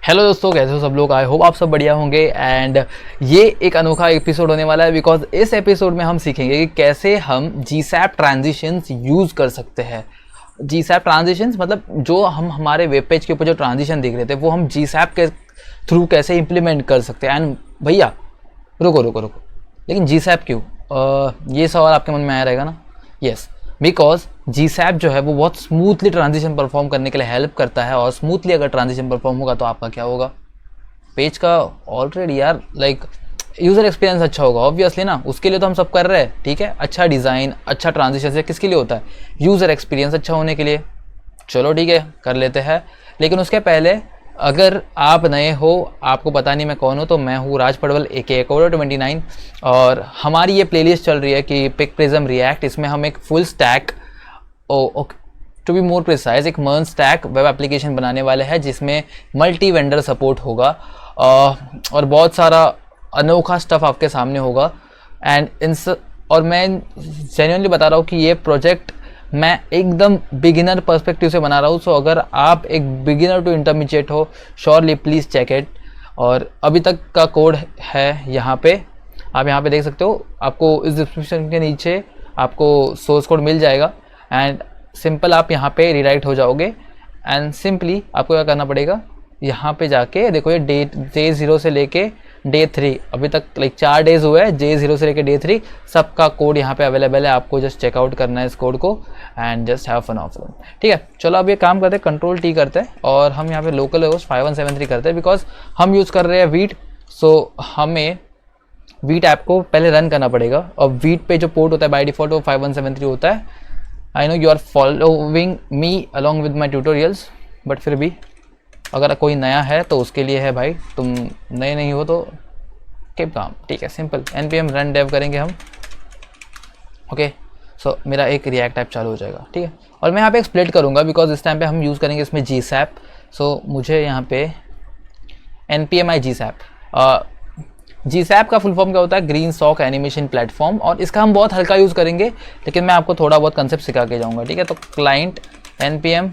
Hello दोस्तों, कैसे हो सब लोग। आई होप आप सब बढ़िया होंगे। एंड ये एक अनोखा एपिसोड होने वाला है बिकॉज इस एपिसोड में हम सीखेंगे कि कैसे हम GSAP ट्रांजिशंस यूज़ कर सकते हैं। GSAP ट्रांजिशंस मतलब जो हम हमारे वेब पेज के ऊपर जो ट्रांजिशन देख रहे थे वो हम GSAP के थ्रू कैसे इंप्लीमेंट कर सकते हैं। एंड भैया रुको, लेकिन GSAP क्यों? ये सवाल आपके मन में आया रहेगा ना। यस, बिकॉज GSAP जो है वो बहुत स्मूथली ट्रांजिशन परफॉर्म करने के लिए हेल्प करता है। और स्मूथली अगर ट्रांजिशन परफॉर्म होगा तो आपका क्या होगा, पेज का ऑलरेडी यार यूज़र एक्सपीरियंस अच्छा होगा ऑब्वियसली ना। उसके लिए तो हम सब कर रहे हैं, ठीक है। अच्छा डिज़ाइन, अच्छा ट्रांजिशन से किसके लिए होता है? यूज़र एक्सपीरियंस अच्छा होने के लिए। चलो ठीक है, कर लेते हैं। लेकिन उसके पहले अगर आप नए हो, आपको पता नहीं मैं कौन हूँ, तो मैं हूँ राज पडवल AKA Coder29। और हमारी ये प्लेलिस्ट चल रही है कि पिक प्रिज्म रिएक्ट। इसमें हम एक full stack to be more precise एक मर्न स्टैक वेब एप्लीकेशन बनाने वाले हैं जिसमें मल्टी वेंडर सपोर्ट होगा और बहुत सारा अनोखा स्टफ आपके सामने होगा। और मैं जेन्युइनली बता रहा हूँ कि ये प्रोजेक्ट मैं एकदम बिगिनर पर्सपेक्टिव से बना रहा हूँ। सो अगर आप एक बिगिनर टू इंटरमीडिएट हो, श्योरली प्लीज़ चेक इट। और अभी तक का कोड है यहाँ पे, आप यहाँ पे देख सकते हो। आपको इस डिस्क्रिप्शन के नीचे आपको सोर्स कोड मिल जाएगा। एंड सिंपल आप यहाँ पे रीराइट हो जाओगे। एंड सिंपली आपको क्या करना पड़ेगा, यहाँ पे जाके देखो ये डे 0 से लेके डे 3 अभी तक 4 डेज हुए हैं। डे 0 से लेके डे 3 सबका कोड यहाँ पे अवेलेबल है। आपको जस्ट चेकआउट करना है इस कोड को and just have fun of. ठीक है, चलो अब ये काम करते हैं, Ctrl+T करते हैं और हम यहाँ पे लोकल होस्ट 5173 करते हैं बिकॉज हम यूज़ कर रहे हैं वीट। सो हमें वीट ऐप को पहले रन करना पड़ेगा। और वीट पे जो पोर्ट होता है बाय डिफॉल्ट वो 5173 होता है। I know you are following me along with my tutorials, but फिर भी अगर कोई नया है तो उसके लिए है भाई। तुम नए नहीं हो तो कीप काम, ठीक है। सिंपल npm रन डेव करेंगे हम। ओके, सो मेरा एक रिएक्ट ऐप चालू हो जाएगा, ठीक है। और मैं यहाँ पे एक स्प्लिट करूँगा बिकॉज इस टाइम पे हम यूज़ करेंगे इसमें GSAP। सो मुझे यहाँ पे npm GSAP GSAP का फुल फॉर्म क्या होता है? GreenSock animation platform. और इसका हम बहुत हल्का यूज़ करेंगे लेकिन मैं आपको थोड़ा बहुत कंसेप्ट सिखा के जाऊँगा, ठीक है। तो client npm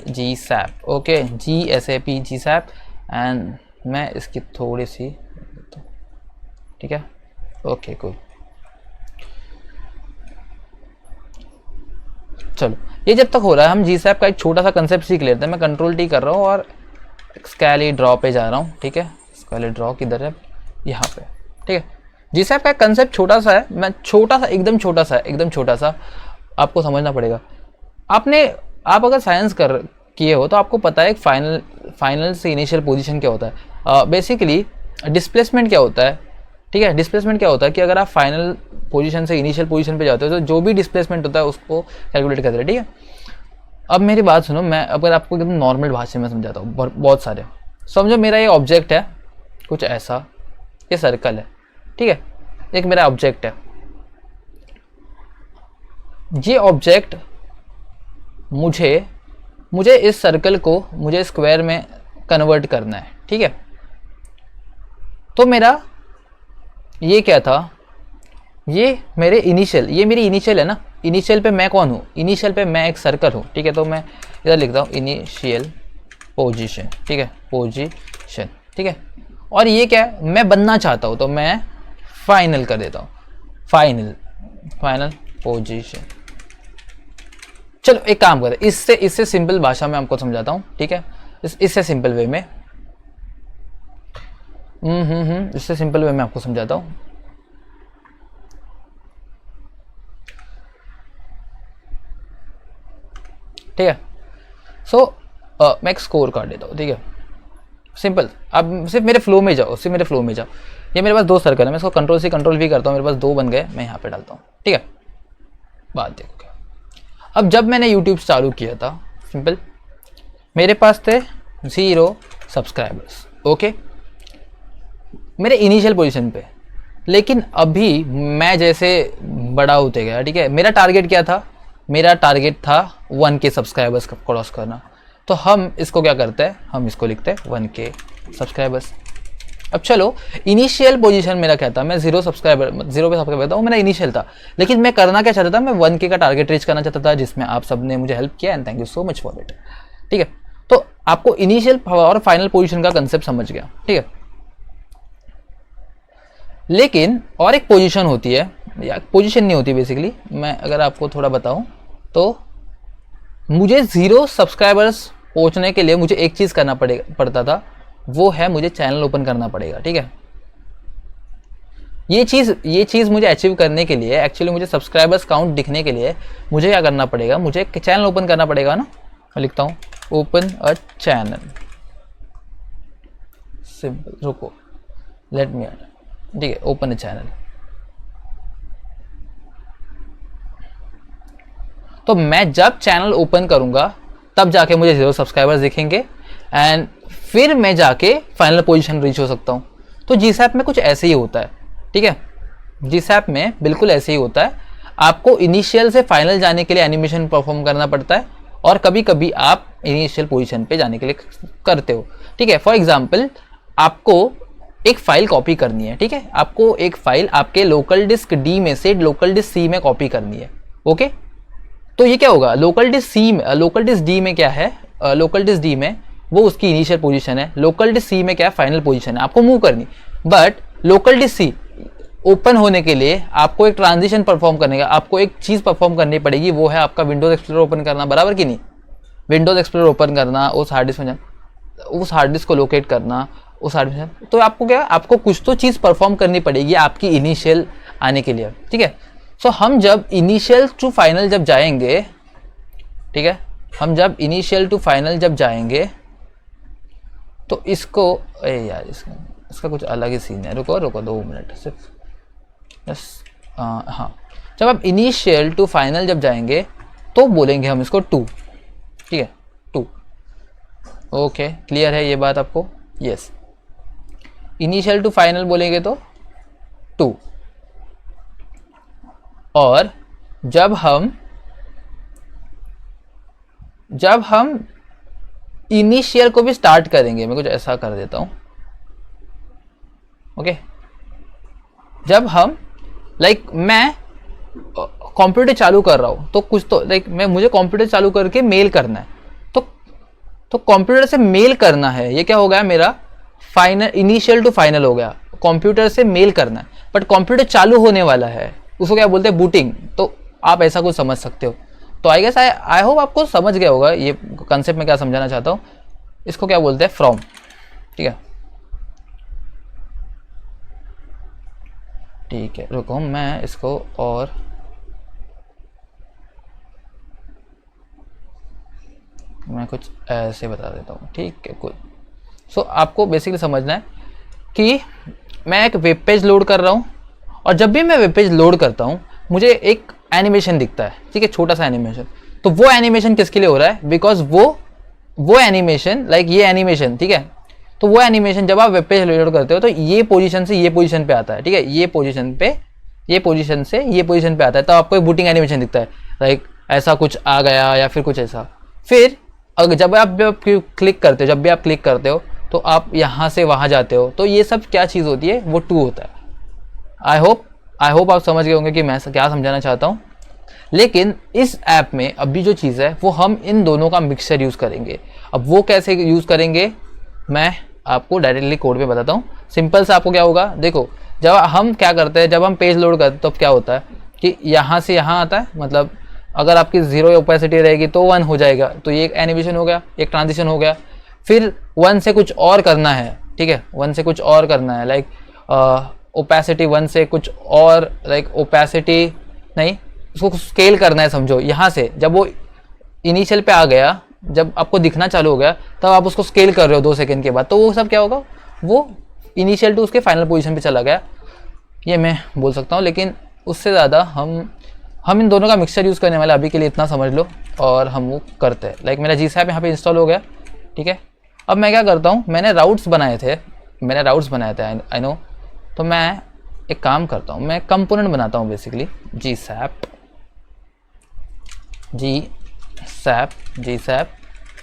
GSAP, okay, GSAP GSAP। And मैं इसकी थोड़ी सी, ठीक है, ओके कूल। चलो ये जब तक हो रहा है हम GSAP का एक छोटा सा कंसेप्ट सीख लेते हैं। मैं Ctrl+T कर रहा हूँ और स्कैली ड्रॉ पे जा रहा हूँ, ठीक है। स्कैली ड्रॉ किधर है? यहाँ पे, ठीक है। GSAP का कंसेप्ट छोटा सा है, मैं एकदम छोटा सा आपको समझना पड़ेगा। आप अगर साइंस किए हो तो आपको पता है एक फाइनल से इनिशियल पोजीशन क्या होता है। बेसिकली डिस्प्लेसमेंट क्या होता है, ठीक है। डिस्प्लेसमेंट क्या होता है कि अगर आप फाइनल पोजीशन से इनिशियल पोजीशन पे जाते हो तो जो भी डिस्प्लेसमेंट होता है उसको कैलकुलेट करते हैं, ठीक है। अब मेरी बात सुनो, मैं अगर आपको एकदम नॉर्मल भाषा में समझाता हूँ, बहुत सारे समझो। मेरा ये ऑब्जेक्ट है कुछ ऐसा, ये सर्कल है, ठीक है। एक मेरा ऑब्जेक्ट है, ये ऑब्जेक्ट मुझे इस सर्कल को मुझे स्क्वायर में कन्वर्ट करना है, ठीक है। तो मेरा ये क्या था, ये मेरी इनिशियल है ना। इनिशियल पे मैं कौन हूँ? इनिशियल पे मैं एक सर्कल हूँ, ठीक है। तो मैं इधर लिखता हूँ इनिशियल पोजीशन, ठीक है, पोजीशन, ठीक है। और ये क्या है, मैं बनना चाहता हूँ तो मैं फाइनल कर देता हूँ, फाइनल पोजीशन। चलो एक काम करें, इससे सिंपल भाषा में आपको समझाता हूँ, ठीक है। इससे सिंपल वे में इससे सिंपल वे में आपको समझाता हूँ। ठीक है। सो मैं एक स्कोर काट देता हूँ, ठीक है, सिंपल। अब सिर्फ मेरे फ्लो में जाओ, ये मेरे पास 2 सर्कल है, मैं इसको Ctrl+C Ctrl+V करता हूँ, मेरे पास 2 बन गए, मैं यहाँ पे डालता हूँ, ठीक है। बात देखो क्या। अब जब मैंने YouTube चालू किया था, सिंपल, मेरे पास थे 0 सब्सक्राइबर्स, ओके, मेरे इनिशियल पोजीशन पे। लेकिन अभी मैं जैसे बड़ा होते गया, ठीक है, मेरा टारगेट क्या था? मेरा टारगेट था 1K सब्सक्राइबर्स क्रॉस करना। तो हम इसको क्या करते हैं, हम इसको लिखते हैं 1K सब्सक्राइबर्स। अब चलो, इनिशियल पोजीशन मेरा क्या था? मैं 0 पे सब्सक्राइबर था, वो मेरा इनिशियल था। लेकिन मैं करना क्या चाहता था? मैं 1K का टारगेट रीच करना चाहता था, जिसमें आप सब ने मुझे हेल्प किया and thank you so much for it, ठीक है। तो आपको इनिशियल और फाइनल पोजीशन का कंसेप्ट समझ गया, ठीक है। लेकिन और एक पोजीशन होती है, या पोजीशन नहीं होती बेसिकली, मैं अगर आपको थोड़ा बताऊं तो मुझे 0 सब्सक्राइबर्स पहुंचने के लिए मुझे एक चीज़ करना पड़ता था, वो है मुझे चैनल ओपन करना पड़ेगा, ठीक है। ये चीज़ मुझे अचीव करने के लिए, एक्चुअली मुझे सब्सक्राइबर्स काउंट दिखने के लिए मुझे क्या करना पड़ेगा, मुझे एक चैनल ओपन करना पड़ेगा ना। मैं लिखता हूँ ओपन अ चैनल, सिंपल, रुको, लेट मी, ठीक है, ओपन अ चैनल। तो मैं जब चैनल ओपन करूंगा तब जाके मुझे 0 सब्सक्राइबर्स दिखेंगे एंड फिर मैं जाके फाइनल पोजीशन रीच हो सकता हूं। तो जीसैप में कुछ ऐसे ही होता है, ठीक है। जीसैप में बिल्कुल ऐसे ही होता है। आपको इनिशियल से फाइनल जाने के लिए एनिमेशन परफॉर्म करना पड़ता है, और कभी कभी आप इनिशियल पोजीशन पे जाने के लिए करते हो, ठीक है। फॉर एग्जाम्पल, आपको एक फाइल कॉपी करनी है, ठीक है। आपको एक फाइल आपके लोकल डिस्क डी में से लोकल डिस्क सी में कॉपी करनी है, ओके। तो ये क्या होगा, लोकल डिस्क सी में, लोकल डिस्क डी में क्या है, लोकल डिस्क डी में वो उसकी इनिशियल पोजीशन है, लोकल डिस्क सी में क्या है, फाइनल पोजीशन है, आपको मूव करनी। But local disk C open होने के लिए आपको एक ट्रांजिशन परफॉर्म करने का, आपको एक चीज़ परफॉर्म करनी पड़ेगी, वो है आपका विंडोज एक्सप्लोरर ओपन करना, बराबर कि नहीं। विंडोज एक्सप्लोरर ओपन करना, उस हार्ड डिस्क में उस हार्ड डिस्क को लोकेट करना, उस हार्ड डिस्क, तो आपको क्या, आपको कुछ तो चीज़ परफॉर्म करनी पड़ेगी आपकी इनिशियल आने के लिए, ठीक है। सो हम जब इनिशियल टू फाइनल जब जाएंगे, ठीक है, हम जब इनिशियल टू फाइनल जब जाएंगे तो इसको, अरे यार इसका कुछ अलग ही सीन है, रुको 2 मिनट सिर्फ, यस, हाँ। जब आप इनिशियल टू फाइनल जब जाएंगे तो बोलेंगे हम इसको 2, ठीक है, 2, ओके, क्लियर है ये बात आपको, यस। इनिशियल टू फाइनल बोलेंगे तो 2, और जब हम इनिशियल को भी स्टार्ट करेंगे, मैं कुछ ऐसा कर देता हूं, ओके। जब हम मैं कंप्यूटर चालू कर रहा हूं तो कुछ तो मुझे कंप्यूटर चालू करके मेल करना है, तो कंप्यूटर से मेल करना है, ये क्या हो गया मेरा फाइनल, इनिशियल टू फाइनल हो गया, कंप्यूटर से मेल करना है। बट कंप्यूटर चालू होने वाला है, उसको क्या बोलते हैं, बूटिंग। तो आप ऐसा कुछ समझ सकते हो। तो आई गेस आई होप आपको समझ गया होगा ये कंसेप्ट में क्या समझाना चाहता हूँ। इसको क्या बोलते हैं, फ्रॉम, ठीक है, ठीक है, रुको मैं इसको और मैं कुछ ऐसे बता देता हूँ, ठीक है, कुल। सो आपको बेसिकली समझना है कि मैं एक वेब पेज लोड कर रहा हूँ, और जब भी मैं वेब पेज लोड करता हूँ मुझे एक एनिमेशन दिखता है, ठीक है, छोटा सा एनिमेशन। तो वो एनिमेशन किसके लिए हो रहा है, बिकॉज वो एनिमेशन, ये एनिमेशन, ठीक है, तो वो एनिमेशन जब आप वेब पेज लोड करते हो तो ये पोजीशन से ये पोजीशन पे आता है, ठीक है, ये पोजीशन से ये पोजीशन पे आता है, तो आपको एक बूटिंग एनिमेशन दिखता है, ऐसा कुछ आ गया या फिर कुछ ऐसा। फिर अगर जब आप क्लिक करते हो, जब भी आप क्लिक करते हो तो आप यहाँ से वहाँ जाते हो, तो ये सब क्या चीज़ होती है, वो 2 होता है। आई होप आप समझ गए होंगे कि मैं क्या समझाना चाहता हूँ। लेकिन इस ऐप में अभी जो चीज़ है वो हम इन दोनों का मिक्सचर यूज़ करेंगे। अब वो कैसे यूज़ करेंगे मैं आपको डायरेक्टली कोड में बताता हूँ। सिंपल सा आपको क्या होगा, देखो जब हम क्या करते हैं, जब हम पेज लोड करते हैं तो क्या होता है कि यहाँ से यहाँ आता है, मतलब अगर आपकी 0 ओपेसिटी रहेगी तो 1 हो जाएगा, तो ये एक एनिमेशन हो गया, एक ट्रांजिशन हो गया। फिर 1 से कुछ और करना है, ठीक है, 1 से कुछ और करना है, ओपेसिटी 1 से कुछ और, ओपेसिटी नहीं, उसको स्केल करना है, समझो। यहाँ से जब वो इनिशियल पे आ गया, जब आपको दिखना चालू हो गया, तब आप उसको स्केल कर रहे हो 2 सेकंड के बाद, तो वो सब क्या होगा, वो इनिशियल टू उसके फाइनल पोजीशन पे चला गया, ये मैं बोल सकता हूँ। लेकिन उससे ज़्यादा हम इन दोनों का मिक्सचर यूज़ करने वाले, अभी के लिए इतना समझ लो, और हम वो करते हैं। मेरा जीसैप यहाँ पे इंस्टॉल हो गया, ठीक है। अब मैं क्या करता हूँ, मैंने राउट्स बनाए थे आई नो। तो मैं एक काम करता हूँ, मैं कंपोनेंट बनाता हूँ basically, GSAP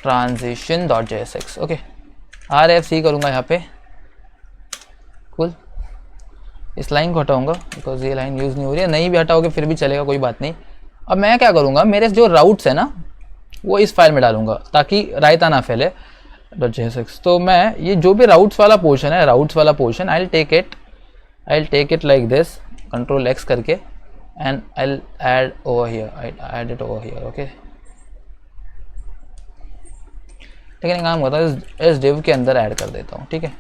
transition.jsx, okay, RFC करूँगा यहाँ पे, कुल। इस लाइन को हटाऊंगा बिकॉज ये लाइन यूज़ नहीं हो रही है, नहीं भी हटाओगे फिर भी चलेगा, कोई बात नहीं। अब मैं क्या करूँगा, मेरे जो राउट्स है ना, वो इस फाइल में डालूंगा ताकि रायता ना फैले .jsx। तो मैं ये जो भी राउट्स वाला पोर्शन है, राउट्स वाला portion I will take it like this, control X करके, and I will add over here, I add it over here. Okay, लेकिन काम करता हूँ इस div के अंदर ऐड कर देता हूँ। ठीक है,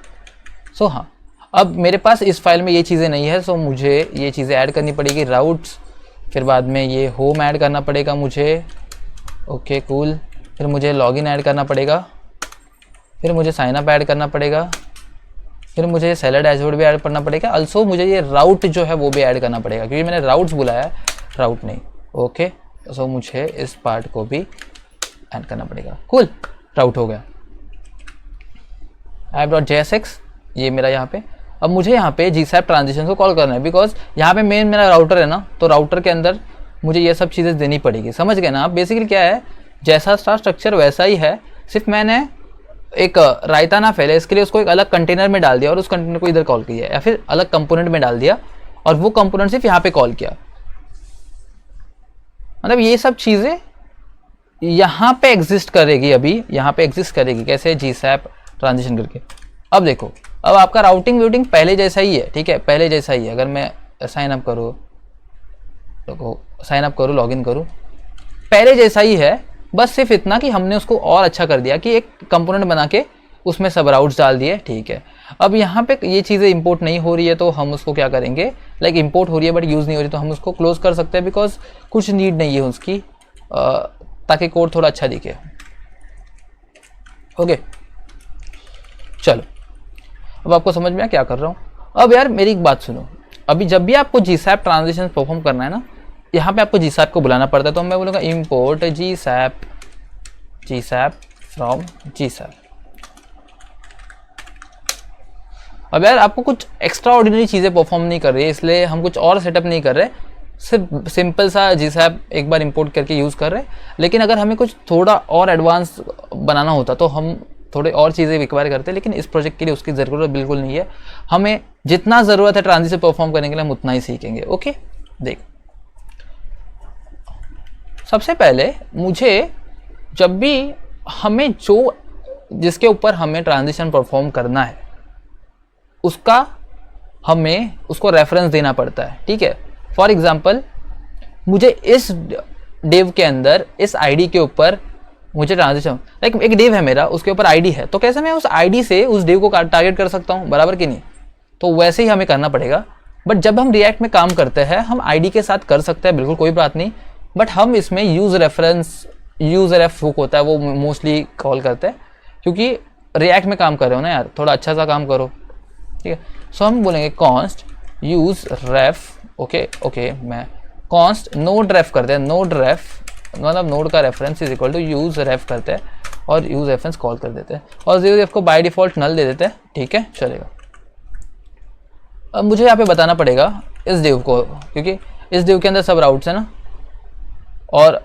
सो हाँ, अब मेरे पास इस फाइल में ये चीज़ें नहीं है, सो मुझे ये चीज़ें ऐड करनी पड़ेगी, राउट्स, फिर बाद में ये होम ऐड करना पड़ेगा मुझे। ओके कूल, फिर मुझे लॉगिन ऐड करना पड़ेगा, फिर मुझे साइन अप ऐड करना पड़ेगा, फिर मुझे सेलर डैशबोर्ड भी ऐड करना पड़ेगा। अल्सो मुझे ये राउट जो है वो भी ऐड करना पड़ेगा, क्योंकि मैंने राउट्स बुलाया, राउट नहीं। ओके, सो मुझे इस पार्ट को भी ऐड करना पड़ेगा। कूल, राउट हो गया। app.jsx ये मेरा यहाँ पे, अब मुझे यहाँ पे GSAP ट्रांजिशन को कॉल करना है, बिकॉज यहाँ पे मेन मेरा राउटर है ना, तो राउटर के अंदर मुझे ये सब चीज़ें देनी पड़ेगी। समझ गए ना आप? बेसिकली क्या है, जैसा स्ट्रक्चर वैसा ही है, सिर्फ मैंने एक रायता ना फैले इसके लिए उसको एक अलग कंटेनर में डाल दिया और उस कंटेनर को इधर कॉल किया, या फिर अलग कंपोनेंट में डाल दिया और वो कंपोनेंट सिर्फ यहाँ पे कॉल किया। मतलब ये सब चीज़ें यहाँ पे एग्जिस्ट करेगी, अभी यहाँ पे एग्जिस्ट करेगी कैसे, GSAP ट्रांजिशन करके। अब देखो, अब आपका राउटिंग व्यूटिंग पहले जैसा ही है। ठीक है, पहले जैसा ही है। अगर मैं साइन अप करूँ, देखो साइन अप करूँ, लॉगिन करूँ, पहले जैसा ही है, बस सिर्फ इतना कि हमने उसको और अच्छा कर दिया कि एक कंपोनेंट बना के उसमें सब राउट्स डाल दिए। ठीक है, अब यहाँ पे ये चीज़ें इंपोर्ट नहीं हो रही है, तो हम उसको क्या करेंगे, लाइक इंपोर्ट हो रही है बट यूज़ नहीं हो रही, तो हम उसको क्लोज कर सकते हैं, बिकॉज कुछ नीड नहीं है उसकी, ताकि कोड थोड़ा अच्छा दिखे। ओके, चलो अब आपको समझ में आया क्या कर रहा हूँ। अब यार मेरी एक बात सुनो, अभी जब भी आपको GSAP ट्रांजिशन परफॉर्म करना है ना, यहाँ पे आपको GSAP को बुलाना पड़ता है, तो मैं बोलूँगा इम्पोर्ट GSAP फ्रॉम GSAP। अब यार आपको कुछ एक्स्ट्रा ऑर्डिनरी चीज़ें परफॉर्म नहीं कर रही है, इसलिए हम कुछ और सेटअप नहीं कर रहे, सिर्फ सिंपल सा GSAP एक बार इंपोर्ट करके यूज़ कर रहे हैं। लेकिन अगर हमें कुछ थोड़ा और एडवांस बनाना होता तो हम थोड़े और चीज़ें रिक्वायर करते हैं, लेकिन इस प्रोजेक्ट के लिए उसकी ज़रूरत बिल्कुल नहीं है। हमें जितना ज़रूरत है ट्रांजिशन परफॉर्म करने के लिए हम उतना ही सीखेंगे। ओके, देख, सबसे पहले मुझे जब भी हमें जिसके ऊपर हमें ट्रांजिशन परफॉर्म करना है हमें उसको रेफरेंस देना पड़ता है। ठीक है, फॉर एग्जाम्पल मुझे इस डिव के अंदर इस आईडी के ऊपर मुझे ट्रांजिशन, लाइक एक डिव है मेरा, उसके ऊपर आईडी है, तो कैसे मैं उस आईडी से उस डिव को टारगेट कर सकता हूँ, बराबर कि नहीं? तो वैसे ही हमें करना पड़ेगा। बट जब हम रिएक्ट में काम करते हैं हम आईडी के साथ कर सकते हैं, बिल्कुल कोई बात नहीं, बट हम इसमें यूजरेफ हुक होता है वो मोस्टली कॉल करते हैं, क्योंकि रिएक्ट में काम कर रहे हो ना यार, थोड़ा अच्छा सा काम करो। ठीक है, सो हम बोलेंगे कॉन्स्ट यूज रेफ। ओके, मैं कॉन्स्ट नोड रेफ करते हैं, नोड रेफ मतलब नोड का reference is equal to use ref करते हैं और यूज रेफरेंस कॉल कर देते हैं, और यूज रेफ को बाय डिफॉल्ट नल दे देते हैं। ठीक है, चलेगा। अब मुझे यहाँ पे बताना पड़ेगा इस डिव को, क्योंकि इस डिव के अंदर सब राउट्स है ना, और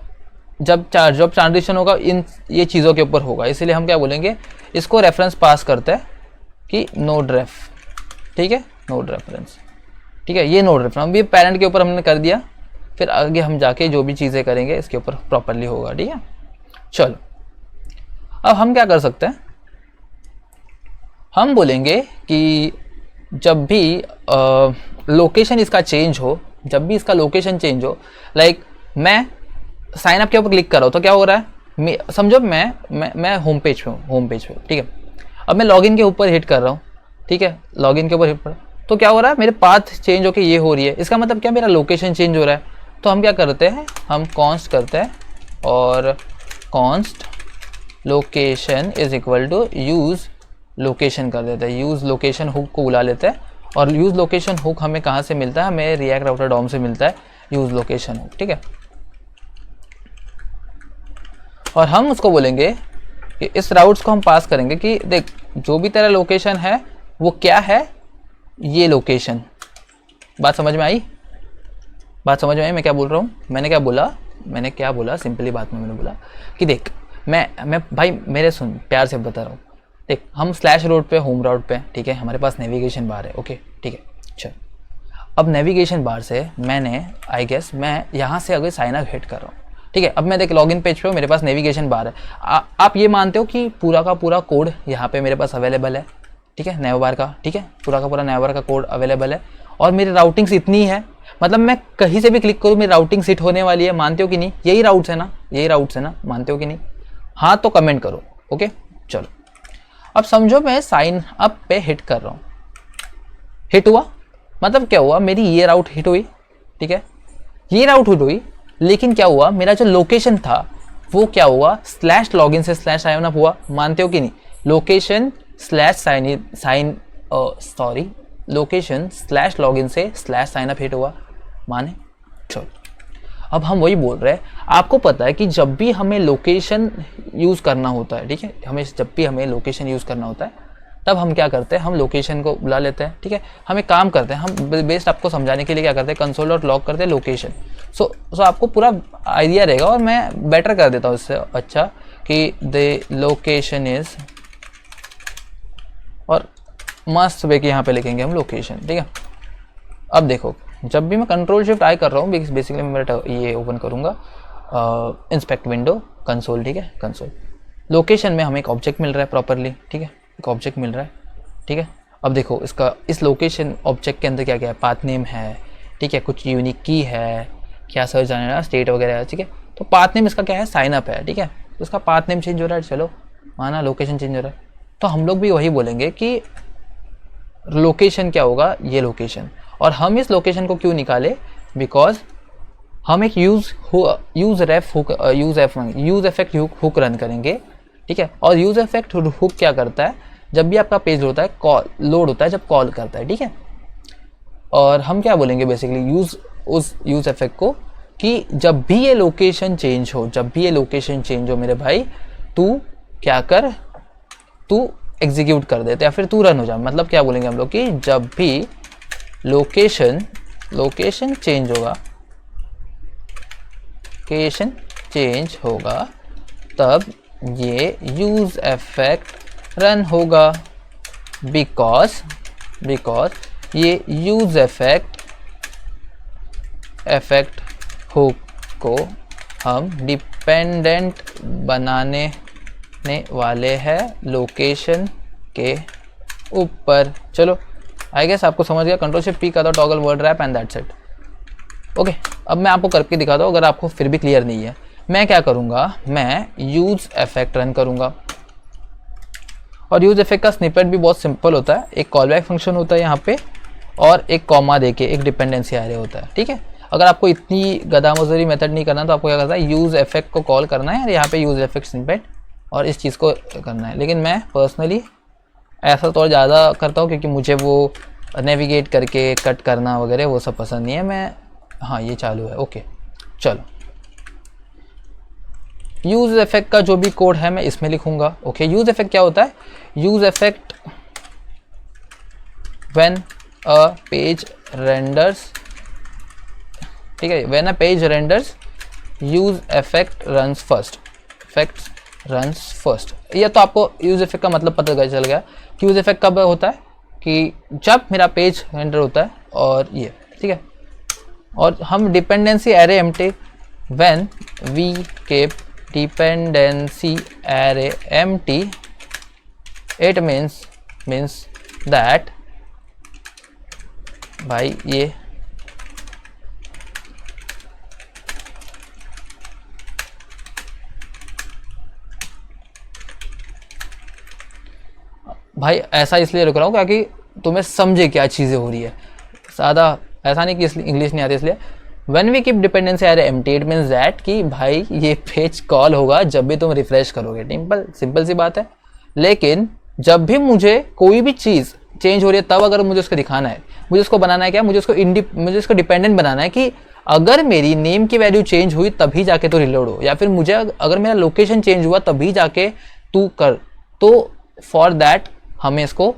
जब ट्रांजिशन होगा इन ये चीज़ों के ऊपर होगा, इसीलिए हम क्या बोलेंगे, इसको रेफरेंस पास करते हैं कि नोड रेफ। ठीक है, नोड रेफरेंस। ठीक है, ये नोड रेफरेंस अभी पेरेंट के ऊपर हमने कर दिया, फिर आगे हम जाके जो भी चीज़ें करेंगे इसके ऊपर प्रॉपरली होगा। ठीक है, चलो अब हम क्या कर सकते हैं, हम बोलेंगे कि जब भी लोकेशन इसका चेंज हो, जब भी इसका लोकेशन चेंज हो, लाइक मैं साइन अप के ऊपर क्लिक कर रहा हूँ तो क्या हो रहा है, समझो मैं होम पेज पे हूँ, होम पेज पे। ठीक है, अब मैं लॉगिन के ऊपर हिट कर रहा हूँ। ठीक है, लॉगिन के ऊपर हिट कर, तो क्या हो रहा है, मेरे पाथ चेंज होके ये हो रही है, इसका मतलब क्या, मेरा लोकेशन चेंज हो रहा है। तो हम क्या करते हैं, हम कॉन्स्ट करते हैं और const location is equal to use location कर देते हैं, यूज लोकेशन हुक को बुला लेते हैं। और यूज लोकेशन हुक हमें कहाँ से मिलता है, हमें रिएक्ट राउटर डॉम से मिलता है यूज लोकेशन हुक। ठीक है, और हम उसको बोलेंगे कि इस राउट्स को हम पास करेंगे कि देख जो भी तेरा लोकेशन है वो क्या है, ये लोकेशन। बात समझ में आई? बात समझ में आई मैं क्या बोल रहा हूँ? मैंने क्या बोला सिंपली बात में मैंने बोला कि देख मैं भाई मेरे सुन, प्यार से बता रहा हूँ। देख हम स्लैश रोड पे, होम राउट पे, ठीक है, हमारे पास नेविगेशन बार है। ओके ठीक है, चल अब नेविगेशन बार से मैंने आई गेस मैं यहाँ से अगर साइन अप हिट कर रहा हूँ ठीक है। अब मैं देख लॉगिन पेज पे हूँ, मेरे पास नेविगेशन बार है। आप ये मानते हो कि पूरा का पूरा कोड यहाँ पे मेरे पास अवेलेबल है, ठीक है, नेवबार का, ठीक है, पूरा का पूरा नेवबार का कोड अवेलेबल है और मेरी राउटिंग्स इतनी है, मतलब मैं कहीं से भी क्लिक करूँ मेरी राउटिंग सेट होने वाली है, मानते हो कि नहीं? यही राउट्स है ना, यही राउट्स है ना, मानते हो कि नहीं? हाँ तो कमेंट करो। ओके चलो, अब समझो मैं साइन अप पे हिट कर रहा हूँ, हिट हुआ मतलब क्या हुआ, मेरी ये राउट हिट हुई, ठीक है, ये राउट हिट हुई, लेकिन क्या हुआ, मेरा जो लोकेशन था वो क्या हुआ, स्लैश लॉगिन से स्लैश साइन अप हुआ, मानते हो कि नहीं? Location slash location slash login से स्लैश साइन अप हिट हुआ, माने? चलो अब हम वही बोल रहे हैं, आपको पता है कि जब भी हमें लोकेशन यूज़ करना होता है, ठीक है, जब भी हमें लोकेशन यूज़ करना होता है तब हम क्या करते हैं, हम लोकेशन को बुला लेते हैं, ठीक है। हम एक काम करते हैं, हम बेस्ट आपको समझाने के लिए क्या करते हैं, कंसोल डॉट लॉग करते हैं लोकेशन। सो आपको पूरा आइडिया रहेगा और मैं बेटर कर देता हूँ इससे अच्छा कि द लोकेशन इज, और मस्त वे कि यहाँ पे लिखेंगे हम लोकेशन, ठीक है। अब देखो जब भी मैं कंट्रोल शिफ्ट आई कर रहा हूँ, बेसिकली मैं ये ओपन करूँगा इंस्पेक्ट विंडो कंसोल, ठीक है, कंसोल लोकेशन में हमें एक ऑब्जेक्ट मिल रहा है प्रॉपरली, ठीक है, एक ऑब्जेक्ट मिल रहा है, ठीक है। अब देखो इसका इस लोकेशन ऑब्जेक्ट के अंदर क्या क्या है, पाथ नेम है, ठीक है, कुछ यूनिक की है, क्या सर्च जाना है, स्टेट वगैरह है, ठीक है। तो पाथ नेम इसका क्या है, साइन अप है, ठीक है, तो इसका पाथ नेम चेंज हो रहा है, चलो माना लोकेशन चेंज हो रहा है, तो हम लोग भी वही बोलेंगे कि लोकेशन क्या होगा, ये लोकेशन। और हम इस लोकेशन को क्यों निकाले, बिकॉज हम एक यूज इफेक्ट हुक रन करेंगे, ठीक है। और यूज इफेक्ट हुक क्या करता है, जब भी आपका पेज होता है कॉल लोड होता है, जब कॉल करता है, ठीक है। और हम क्या बोलेंगे बेसिकली उस यूज इफेक्ट को कि जब भी ये लोकेशन चेंज हो, मेरे भाई तू क्या कर, तू एग्जीक्यूट कर देते या फिर तू रन हो जा। मतलब क्या बोलेंगे हम लोग कि जब भी लोकेशन चेंज होगा तब ये यूज इफेक्ट रन होगा, बिकॉज ये यूज इफेक्ट हुक को हम डिपेंडेंट बनाने वाले हैं लोकेशन के ऊपर। चलो आई गेस आपको समझ गया, कंट्रोल शिफ्ट पी का दो, toggle word rap and that's it. Okay अब मैं आपको करके दिखाता हूँ, अगर आपको फिर भी क्लियर नहीं है, मैं क्या करूँगा, मैं यूज इफेक्ट रन करूँगा। और यूज इफेक्ट का स्निपेट भी बहुत सिंपल होता है, एक कॉल बैक फंक्शन होता है यहाँ पे और एक कॉमा देके एक डिपेंडेंसी एरे होता है, ठीक है। अगर आपको इतनी गधा मजदूरी मेथड नहीं करना तो आपको क्या करना है, यूज इफेक्ट को कॉल करना है और यहाँ पे यूज इफेक्ट स्निपेट और इस चीज़ को करना है। लेकिन मैं पर्सनली ऐसा तो ज़्यादा करता हूँ क्योंकि मुझे वो नेविगेट करके कट करना वगैरह वो सब पसंद नहीं है। मैं हाँ ये चालू है, ओके चलो। यूज इफेक्ट का जो भी कोड है मैं इसमें लिखूंगा। ओके यूज इफेक्ट क्या होता है, use effect when a page renders, ठीक है, when a page renders use effect runs first, ये तो आपको यूज इफेक्ट का मतलब पता चल गया कि यूज इफेक्ट कब होता है, कि जब मेरा पेज रेंडर होता है और ये, ठीक है। और हम dependency array empty, when we keep dependency array empty it means that भाई ये भाई ऐसा इसलिए रुक रहा हूँ क्योंकि तुम्हें समझे क्या चीज़ें हो रही है, सादा ऐसा नहीं कि इसलिए इंग्लिश नहीं आती इसलिए। When we keep dependency array empty it means that कि भाई ये पेज कॉल होगा जब भी तुम रिफ्रेश करोगे, सिंपल सी बात है। लेकिन जब भी मुझे कोई भी चीज़ चेंज हो रही है तब अगर मुझे उसको दिखाना है, मुझे उसको बनाना है क्या, मुझे उसको डिपेंडेंट बनाना है कि अगर मेरी नेम की वैल्यू चेंज हुई तभी जाके तो रिलोड हो, या फिर मुझे अगर मेरा लोकेशन चेंज हुआ तभी जाके तू कर, तो फॉर दैट हमें इसको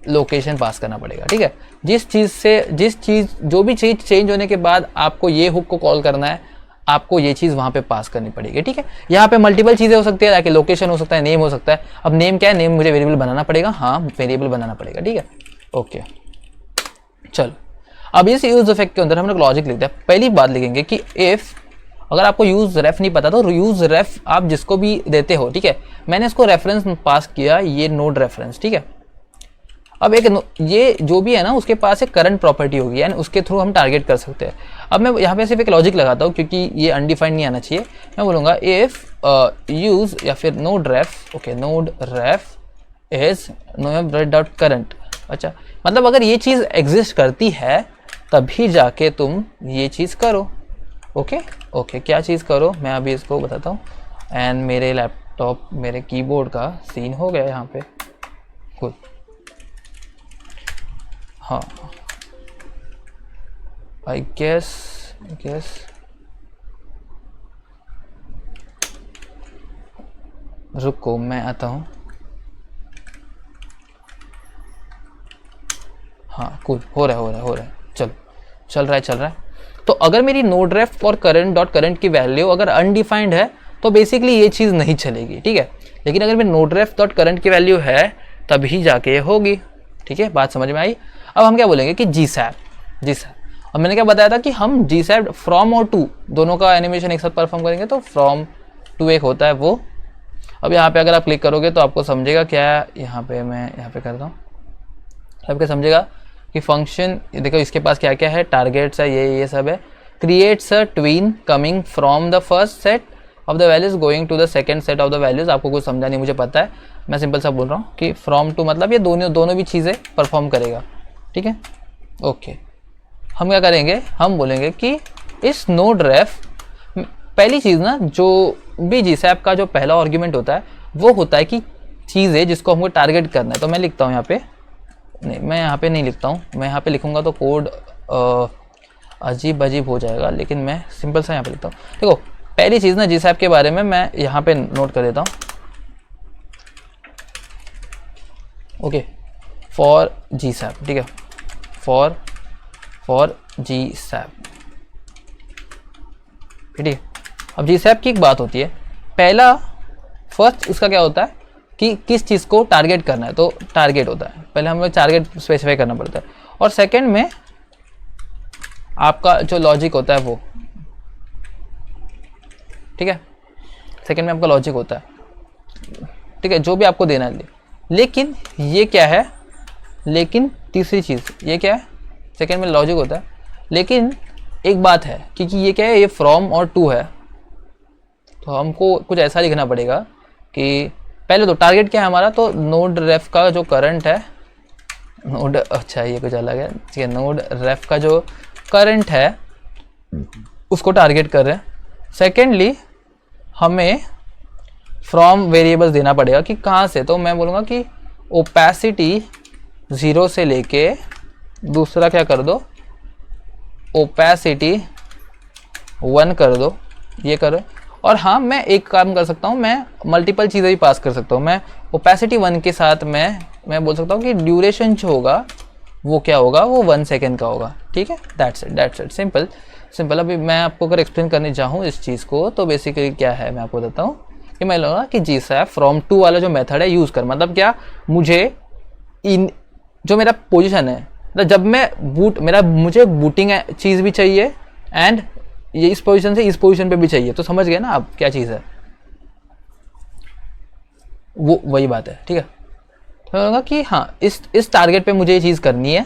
लोकेशन पास करना पड़ेगा, ठीक है। जो भी चीज़ चेंज होने के बाद आपको ये हुक को कॉल करना है, आपको ये चीज़ वहाँ पे पास करनी पड़ेगी, ठीक है। यहाँ पे मल्टीपल चीज़ें हो सकती है, ताकि लोकेशन हो सकता है, नेम हो सकता है। अब नेम क्या है, नेम मुझे वेरिएबल बनाना पड़ेगा, हाँ वेरिएबल बनाना पड़ेगा, ठीक है। ओके चलो अब इस यूज इफेक्ट के अंदर हम लोग लॉजिक लिखते हैं। पहली बात लिखेंगे कि इफ अगर आपको यूज़ रेफ नहीं पता तो यूज़ रेफ आप जिसको भी देते हो, ठीक है। मैंने इसको रेफरेंस पास किया, ये नोड रेफरेंस, ठीक है। अब एक ये जो भी है ना उसके पास एक करंट प्रॉपर्टी होगी, यानी उसके थ्रू हम टारगेट कर सकते हैं। अब मैं यहाँ पे सिर्फ एक लॉजिक लगाता हूँ क्योंकि ये अनडिफाइंड नहीं आना चाहिए। मैं बोलूँगा इफ़ यूज़ या फिर node ref, okay, node ref is node dot current. अच्छा, मतलब अगर ये चीज़ एग्जिस्ट करती है तभी जाके तुम ये चीज़ करो। ओके ओके, क्या चीज़ करो मैं अभी इसको बताता हूँ। एंड मेरे लैपटॉप, मेरे कीबोर्ड का सीन हो गया यहाँ पे कुछ, हाँ, आई गेस रुको मैं आता हूँ। हाँ कूल, हो रहा है, चलो चल रहा है। तो अगर मेरी नोड रेफ और करंट डॉट करंट की वैल्यू अगर अनडिफाइंड है तो बेसिकली ये चीज़ नहीं चलेगी, ठीक है। लेकिन अगर मेरी नोड रेफ डॉट करंट की वैल्यू है तभी जाके होगी, ठीक है। बात समझ में आई। अब हम क्या बोलेंगे कि जी सैप। अब मैंने क्या बताया था कि हम जी सैप फ्रॉम और टू दोनों का एनिमेशन एक साथ परफॉर्म करेंगे, तो फ्रॉम टू एक होता है वो। अब यहाँ पे अगर आप क्लिक करोगे तो आपको समझेगा क्या, यहाँ पे मैं यहाँ पे करता हूँ, आपको समझेगा कि फंक्शन देखो इसके पास क्या क्या है, टारगेट्स है, ये सब है। Creates a tween coming from the first set of the values going to the second set of the values. आपको कुछ समझा नहीं, मुझे पता है, मैं सिंपल सा बोल रहा हूँ कि फ्रॉम टू मतलब ये दोनों भी चीज़ें परफॉर्म करेगा, ठीक है। ओके, हम क्या करेंगे, हम बोलेंगे कि इस नोड रेफ, पहली चीज़ ना जो भी जीसैप का जो पहला आर्ग्यूमेंट होता है वो होता है कि चीज़ है जिसको हमको टारगेट करना है। तो मैं लिखता हूँ यहाँ पे, नहीं मैं यहाँ पे नहीं लिखता हूँ, मैं यहाँ पे लिखूँगा तो कोड अजीब हो जाएगा, लेकिन मैं सिंपल सा यहाँ पे लिखता हूँ। देखो पहली चीज़ ना जीसैप के बारे में मैं यहाँ पे नोट कर देता हूँ, ओके, फॉर जीसैप, ठीक है, फॉर जीसैप, ठीक है। अब जीसैप की एक बात होती है, पहला फर्स्ट उसका क्या होता है कि किस चीज़ को टारगेट करना है, तो टारगेट होता है, पहले हमें टारगेट स्पेसिफाई करना पड़ता है। और सेकंड में आपका जो लॉजिक होता है वो, ठीक है, सेकंड में आपका लॉजिक होता है, ठीक है, जो भी आपको देना है। लेकिन ये क्या है, लेकिन तीसरी चीज़ ये क्या है, सेकंड में लॉजिक होता है, लेकिन एक बात है क्योंकि ये क्या है, ये फ्रॉम और टू है, तो हमको कुछ ऐसा लिखना पड़ेगा कि पहले तो टारगेट क्या है हमारा, तो नोड रेफ का जो करंट है, नोड, अच्छा ये कुछ अलग है, ठीक है, नोड रेफ का जो करंट है उसको टारगेट कर रहे हैं। सेकेंडली हमें फ्रॉम वेरिएबल्स देना पड़ेगा कि कहाँ से, तो मैं बोलूँगा कि ओपेसिटी 0 से लेके, दूसरा क्या कर दो, ओपेसिटी 1 कर दो, ये करो। और हाँ मैं एक काम कर सकता हूँ, मैं मल्टीपल चीज़ें भी पास कर सकता हूँ। मैं ओपेसिटी 1 के साथ मैं बोल सकता हूँ कि ड्यूरेशन जो होगा वो क्या होगा, वो 1 सेकेंड का होगा, ठीक है। That's it, simple. अभी मैं आपको अगर एक्सप्लेन करने चाहूँ इस चीज़ को तो बेसिकली क्या है मैं आपको बताता हूँ कि मैं लूँगा कि जीसैप फ्रॉम टू वाला जो मेथड है यूज़ कर, मतलब क्या, मुझे इन जो मेरा पोजीशन है, मतलब जब मैं मुझे बूटिंग चीज़ भी चाहिए एंड ये इस पोजीशन से इस पोजीशन पे भी चाहिए, तो समझ गए ना आप क्या चीज़ है, वो वही बात है, ठीक है। तो मैं बोलूँगा कि हाँ इस टारगेट पे मुझे ये चीज़ करनी है,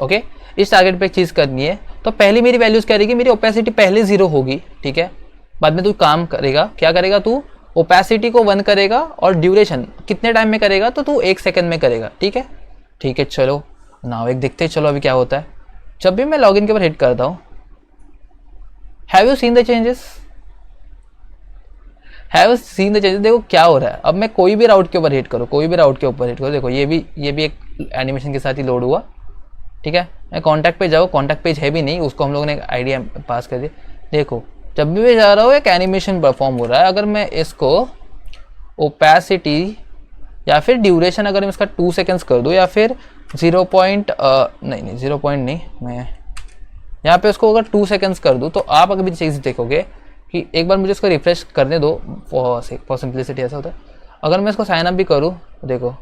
ओके, इस टारगेट पे एक चीज़ करनी है, तो पहली मेरी वैल्यूज़ क्या रहेगी, मेरी ओपेसिटी पहले 0 होगी, ठीक है। बाद में तू काम करेगा, क्या करेगा, तू ओपेसिटी को 1 करेगा और ड्यूरेशन कितने टाइम में करेगा, तो तू 1 सेकेंड में करेगा, ठीक है। चलो नाउ एक देखते हैं, चलो अभी क्या होता है। जब भी मैं लॉगिन के ऊपर हिट करता हूँ, have you seen the changes, देखो क्या हो रहा है। अब मैं कोई भी राउट के ऊपर हिट करूँ, देखो ये भी एक एनिमेशन के साथ ही लोड हुआ, ठीक है। मैं कॉन्टैक्ट पे जाओ, कॉन्टैक्ट पेज है भी नहीं, उसको हम लोगों ने एक आइडिया पास कर दिया। देखो जब भी मैं जा रहा हूँ एक एनिमेशन परफॉर्म हो रहा है। अगर मैं इसको ओपेसिटी या फिर ड्यूरेशन अगर मैं इसका 2 सेकेंड्स कर दूँ, या फिर 0 नहीं, मैं यहाँ पे उसको अगर 2 सेकेंड्स कर दूँ, तो आप अगर भी चीज़ देखोगे कि एक बार मुझे इसको रिफ्रेश करने दो फॉर सिंप्लिसिटी, ऐसा होता है। अगर मैं इसको साइन अप भी करूँ, देखो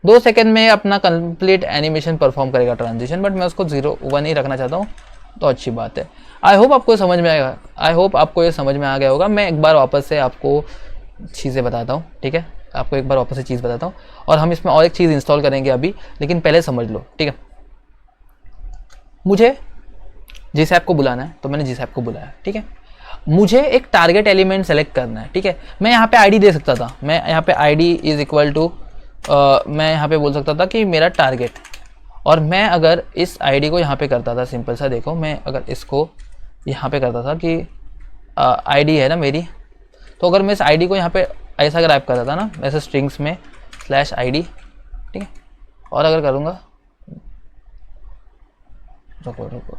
2 सेकेंड में अपना कंप्लीट एनिमेशन परफॉर्म करेगा ट्रांजिशन, बट मैं उसको 0 1 ही रखना चाहता हूँ। तो अच्छी बात है। आई होप आपको समझ में आएगा, आई होप आपको ये समझ में आ गया होगा। मैं एक बार वापस से आपको चीज़ें बताता हूँ, ठीक है, आपको एक बार वापस से चीज़ बताता हूँ, और हम इसमें और एक चीज़ इंस्टॉल करेंगे अभी, लेकिन पहले समझ लो, ठीक है। मुझे जीसैप को बुलाना है, तो मैंने जीसैप को बुलाया, ठीक है। मुझे एक टारगेट एलिमेंट सेलेक्ट करना है, ठीक है। मैं यहाँ पे आईडी दे सकता था, मैं यहाँ पे आईडी इज इक्वल टू, मैं यहाँ पे बोल सकता था कि मेरा टारगेट, और मैं अगर इस आईडी को यहाँ पे करता था, सिंपल सा देखो, मैं अगर इसको यहाँ पे करता था कि आईडी है ना मेरी, तो अगर मैं इस आईडी को यहाँ पे ऐसा ग्रैब करता था ना, ऐसे स्ट्रिंग्स में /id, ठीक है, और अगर करूँगा, रुको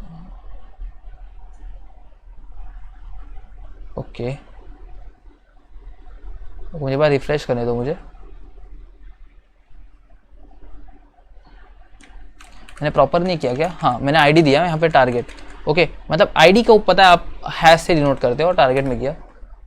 ओके, मुझे बार रिफ्रेश करने दो मुझे। मैंने प्रॉपर नहीं किया क्या? हाँ, मैंने आईडी दिया यहाँ पे टारगेट, ओके, मतलब आईडी को पता है आप हैश से डिनोट करते हो और टारगेट में किया।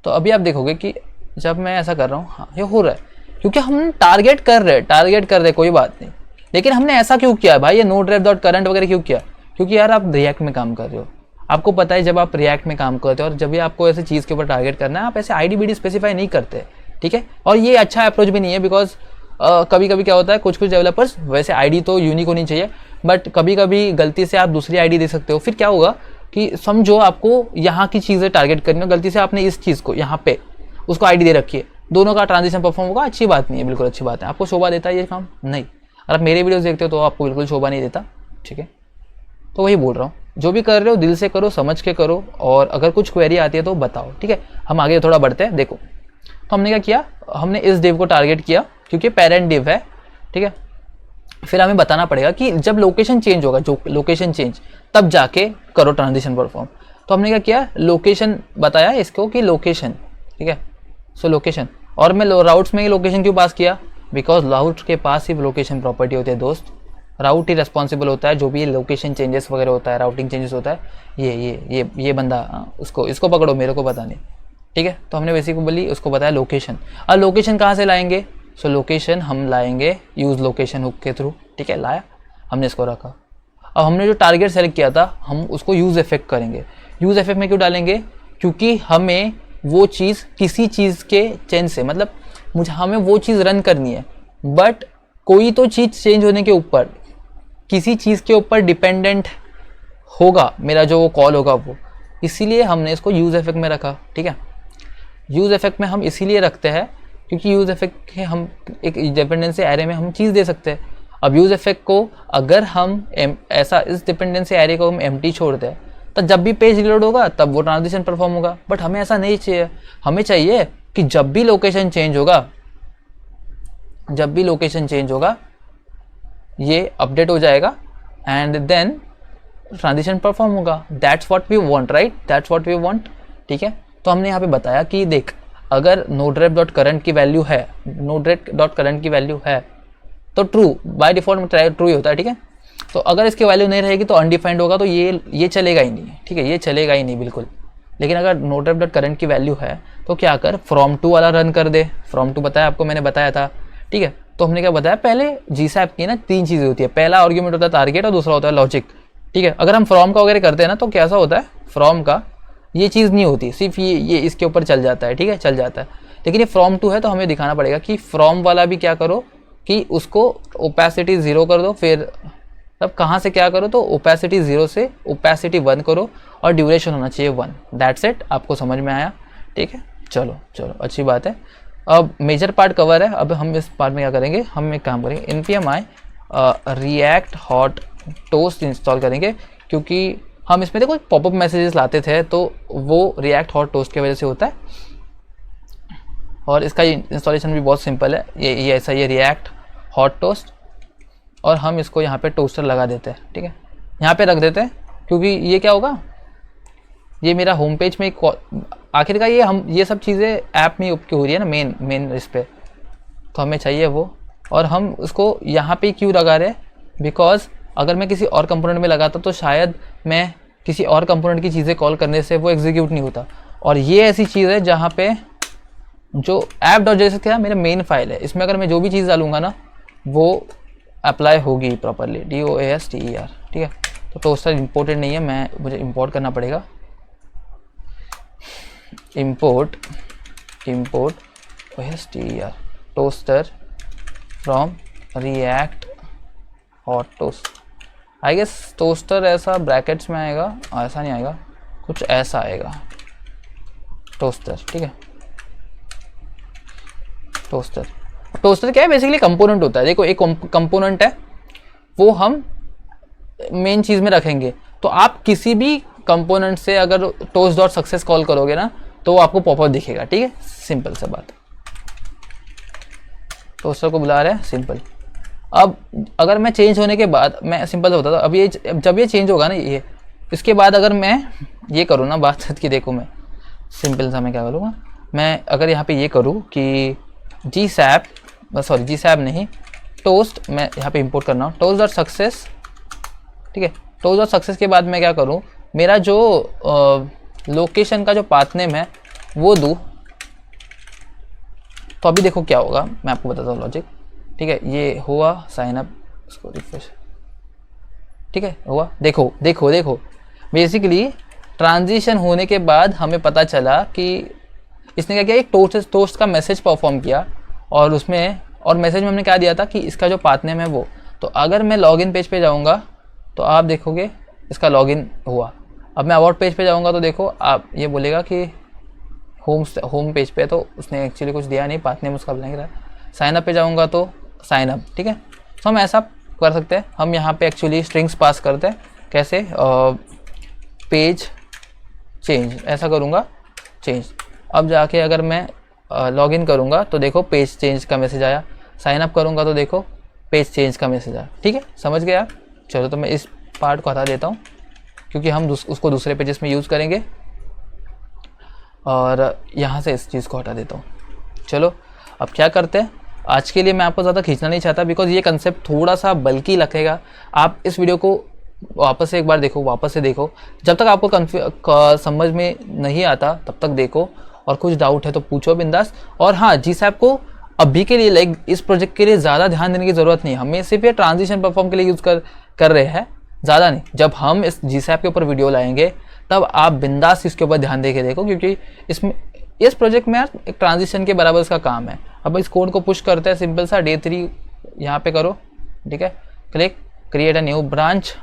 तो अभी आप देखोगे कि जब मैं ऐसा कर रहा हूँ, हाँ ये हो रहा है, क्योंकि हम टारगेट कर रहे कोई बात नहीं, लेकिन हमने ऐसा क्यों किया भाई, ये node-ref.current वगैरह क्यों किया? क्योंकि यार आप रिएक्ट में काम कर रहे हो, आपको पता है जब आप रिएक्ट में काम करते हो और जब भी आपको ऐसे चीज़ के ऊपर टारगेट करना है, आप ऐसे आईडी बीडी स्पेसिफाई नहीं करते, ठीक है। और ये अच्छा अप्रोच भी नहीं है, बिकॉज कभी कभी क्या होता है, कुछ डेवलपर्स, वैसे आईडी तो यूनिक होनी चाहिए, बट कभी कभी गलती से आप दूसरी आईडी दे सकते हो। फिर क्या होगा कि समझो आपको यहाँ की चीज़ें टारगेट करनी हो, गलती से आपने इस चीज़ को यहाँ पे उसको आईडी दे रखी है, दोनों का ट्रांजिशन परफॉर्म होगा, अच्छी बात नहीं है, बिल्कुल अच्छी बात है। आपको शोभा देता है ये काम? नहीं। अगर आप मेरे वीडियोस देखते हो तो आपको बिल्कुल शोभा नहीं देता, ठीक है। तो वही बोल रहा हूँ, जो भी कर रहे हो दिल से करो, समझ के करो, और अगर कुछ क्वेरी आती है तो बताओ, ठीक है। हम आगे थोड़ा बढ़ते हैं। देखो, तो हमने क्या किया, हमने इस डिव को टारगेट किया क्योंकि पेरेंट डिव है, ठीक है। फिर हमें बताना पड़ेगा कि जब लोकेशन चेंज होगा, जो लोकेशन चेंज, तब जाके करो ट्रांजिशन परफॉर्म। तो हमने क्या किया, लोकेशन बताया इसको कि लोकेशन, ठीक है, सो लोकेशन। और मैं राउट्स में ही लोकेशन क्यों पास किया? बिकॉज राउट के पास ही लोकेशन प्रॉपर्टी होती है दोस्त, राउट ही रेस्पॉन्सिबल होता है, जो भी लोकेशन चेंजेस वगैरह होता है, राउटिंग चेंजेस होता है, ये बंदा, इसको पकड़ो, मेरे को पता नहीं, ठीक है। तो हमने बेसिकली बोली उसको बताया लोकेशन। अब लोकेशन कहाँ से लाएंगे? सो लोकेशन हम लाएंगे यूज़ लोकेशन हुक के थ्रू, ठीक है, लाया, हमने इसको रखा। अब हमने जो टारगेट सेलेक्ट किया था, हम उसको यूज़ इफेक्ट करेंगे। यूज़ इफेक्ट में क्यों डालेंगे? क्योंकि हमें वो चीज़ किसी चीज़ के चेंज से, मतलब हमें वो चीज़ रन करनी है, बट कोई तो चीज़ चेंज होने के ऊपर, किसी चीज़ के ऊपर डिपेंडेंट होगा मेरा जो वो कॉल होगा वो, इसीलिए हमने इसको यूज़ इफेक्ट में रखा, ठीक है। यूज़ इफेक्ट में हम इसीलिए रखते हैं क्योंकि यूज़ इफेक्ट के हम एक डिपेंडेंसी एरे में हम चीज़ दे सकते हैं। अब यूज़ इफेक्ट को अगर हम ऐसा इस डिपेंडेंसी एरे को हम एम्प्टी छोड़ दें, तो जब भी पेज रिलोड होगा तब वो ट्रांजिशन परफॉर्म होगा। बट हमें ऐसा नहीं चाहिए, हमें चाहिए कि जब भी लोकेशन चेंज होगा, ये अपडेट हो जाएगा एंड देन ट्रांजिशन परफॉर्म होगा। That's what we want, right, that's what we want, ठीक है। तो हमने यहाँ पे बताया कि देख, अगर node-ref.current की वैल्यू है, node-ref.current की वैल्यू है तो ट्रू, बाय डिफॉल्ट में ट्रू ही होता है, ठीक है। तो अगर इसकी वैल्यू नहीं रहेगी तो अनडिफाइंड होगा, तो ये चलेगा ही नहीं, ठीक है, ये चलेगा ही नहीं बिल्कुल। लेकिन अगर node-ref.current की वैल्यू है तो क्या कर, फ्रॉम टू वाला रन कर दे। फ्रॉम टू बताया आपको, मैंने बताया था, ठीक है। तो हमने क्या बताया, पहले जीसैप की ना 3 चीज़ें होती है, पहला आर्ग्यूमेंट होता है टारगेट और दूसरा होता है लॉजिक, ठीक है। अगर हम फ्रॉम का वगैरह करते हैं ना तो कैसा होता है, फ्रॉम का ये चीज़ नहीं होती, सिर्फ ये इसके ऊपर चल जाता है, ठीक है, चल जाता है। लेकिन ये फ्रॉम टू है तो हमें दिखाना पड़ेगा कि फ्रॉम वाला भी क्या करो कि उसको ओपेसिटी 0 कर दो, फिर तब कहाँ से क्या करो, तो ओपेसिटी 0 से ओपेसिटी 1 करो और ड्यूरेशन होना चाहिए 1। दैट्स इट, आपको समझ में आया, ठीक है। चलो अच्छी बात है। अब मेजर पार्ट कवर है, अब हम इस पार्ट में क्या करेंगे, हम एक काम करेंगे, npm react hot toast install करेंगे, क्योंकि हम इसमें देखो पॉपअप मैसेजेस लाते थे तो वो रिएक्ट हॉट टोस्ट की वजह से होता है, और इसका इंस्टॉलेशन भी बहुत सिंपल है। ये ऐसा, ये रिएक्ट हॉट टोस्ट, और हम इसको यहाँ पे टोस्टर लगा देते हैं, ठीक है, यहाँ पे रख देते हैं, क्योंकि ये क्या होगा, ये मेरा होम पेज में आखिरकार ये सब चीज़ें ऐप में हो रही है ना, मेन इस पर, तो हमें चाहिए वो। और हम उसको यहाँ पे क्यों लगा रहे हैं, बिकॉज अगर मैं किसी और कंपोनेंट में लगाता तो शायद मैं किसी और कंपोनेंट की चीज़ें कॉल करने से वो एग्जीक्यूट नहीं होता। और ये ऐसी चीज़ है जहाँ पे जो app.js क्या मेरा मेन फाइल है, इसमें अगर मैं जो भी चीज़ डालूंगा ना वो अप्लाई होगी प्रॉपरली, DOASTER, ठीक है। तो टोस्टर इंपोर्टेड नहीं है, मुझे इंपोर्ट करना पड़ेगा। Import OSTER toaster from React hot toast. I guess toaster ऐसा ब्रैकेट्स में आएगा, ऐसा नहीं आएगा, कुछ ऐसा आएगा टोस्टर, ठीक है। टोस्टर क्या है, बेसिकली कंपोनेंट होता है। देखो एक कंपोनेंट है, वो हम मेन चीज़ में रखेंगे। तो आप किसी भी कंपोनेंट से अगर toast.success कॉल करोगे ना, तो वो आपको पॉपअप दिखेगा, ठीक है। सिंपल सा बात, टोस्टर को बुला रहे हैं, सिंपल। अब अगर मैं चेंज होने के बाद, मैं सिंपल होता था, अब ये जब ये चेंज होगा ना, ये इसके बाद अगर मैं ये करूँ ना बात की, देखो मैं सिंपल सा मैं क्या करूँगा, मैं अगर यहाँ पे ये करूँ कि GSAP नहीं, टोस्ट, मैं यहाँ पे इंपोर्ट करना हूँ toast.success, ठीक है। toast.success के बाद मैं क्या करूँ, मेरा जो लोकेशन का जो पाथ नेम है वो दूँ। तो अभी देखो क्या होगा, मैं आपको बताता हूँ लॉजिक, ठीक है। ये हुआ साइन अप, इसको रिफ्रेश, ठीक है, हुआ। देखो बेसिकली ट्रांजिशन होने के बाद हमें पता चला कि इसने क्या किया, एक टोस्ट का मैसेज परफॉर्म किया, और उसमें, और मैसेज में हमने क्या दिया था कि इसका जो पाथ नेम है वो। तो अगर मैं लॉगिन पेज पे जाऊंगा तो आप देखोगे इसका लॉगिन हुआ। अब मैं अबाउट पेज पे जाऊंगा तो देखो आप, ये बोलेगा कि होम पेज पे, तो उसने एक्चुअली कुछ दिया नहीं, पाथ नेम उसका ब्लैंक रहा। साइन अप पे जाऊंगा तो साइन अप, ठीक है। तो हम ऐसा कर सकते हैं, हम यहाँ पे एक्चुअली स्ट्रिंग्स पास करते हैं, कैसे, पेज चेंज, ऐसा करूँगा चेंज। अब जाके अगर मैं लॉगिन करूँगा तो देखो पेज चेंज का मैसेज आया, साइन अप करूँगा तो देखो पेज चेंज का मैसेज आया, ठीक है, समझ गए आप। चलो तो मैं इस पार्ट को हटा देता हूँ, क्योंकि हम उसको दूसरे पेजेस में यूज़ करेंगे, और यहाँ से इस चीज़ को हटा देता हूँ। चलो अब क्या करते हैं, आज के लिए मैं आपको ज़्यादा खींचना नहीं चाहता, बिकॉज ये कंसेप्ट थोड़ा सा बल्कि लगेगा। आप इस वीडियो को वापस से एक बार देखो, वापस से देखो, जब तक आपको समझ में नहीं आता तब तक देखो, और कुछ डाउट है तो पूछो बिंदास। और हाँ, GSAP को अभी के लिए, लाइक इस प्रोजेक्ट के लिए ज़्यादा ध्यान देने की ज़रूरत नहीं है, हमें सिर्फ ये ट्रांजिशन परफॉर्म के लिए यूज़ कर रहे हैं, ज़्यादा नहीं। जब हम इस GSAP के ऊपर वीडियो लाएंगे तब आप बिंदास इसके ऊपर ध्यान दे के देखो, क्योंकि इस प्रोजेक्ट में यार एक ट्रांजिशन के बराबर इसका काम है। अब इस कोड को पुश करते हैं, सिंपल सा डे 3 यहाँ पे करो, ठीक है, click create a new branch,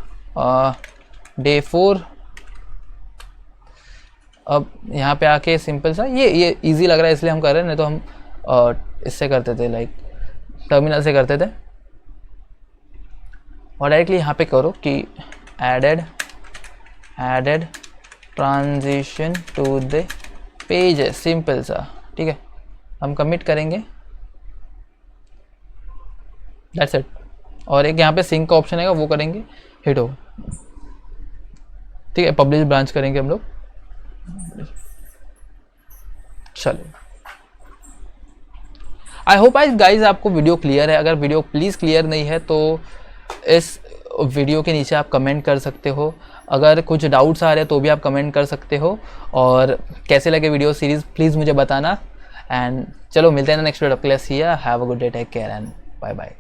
day 4। अब यहाँ पे आके सिंपल सा, ये इजी लग रहा है इसलिए हम कर रहे हैं, नहीं तो हम इससे करते थे, लाइक टर्मिनल से करते थे। और डायरेक्टली यहाँ पे करो कि added transition to the page है, सिंपल सा, ठीक है। हम कमिट करेंगे, दैट्स इट। और एक यहाँ पे सिंक का ऑप्शन है, वो करेंगे, हिट हो, ठीक है। पब्लिश ब्रांच करेंगे हम लोग, चलो। आई होप गाइज आपको वीडियो क्लियर है। अगर वीडियो प्लीज़ क्लियर नहीं है तो इस वीडियो के नीचे आप कमेंट कर सकते हो। अगर कुछ डाउट्स आ रहे हैं तो भी आप कमेंट कर सकते हो। और कैसे लगे वीडियो सीरीज़ प्लीज़ मुझे बताना। एंड चलो मिलते हैं next video. Have a good day, take care and bye bye.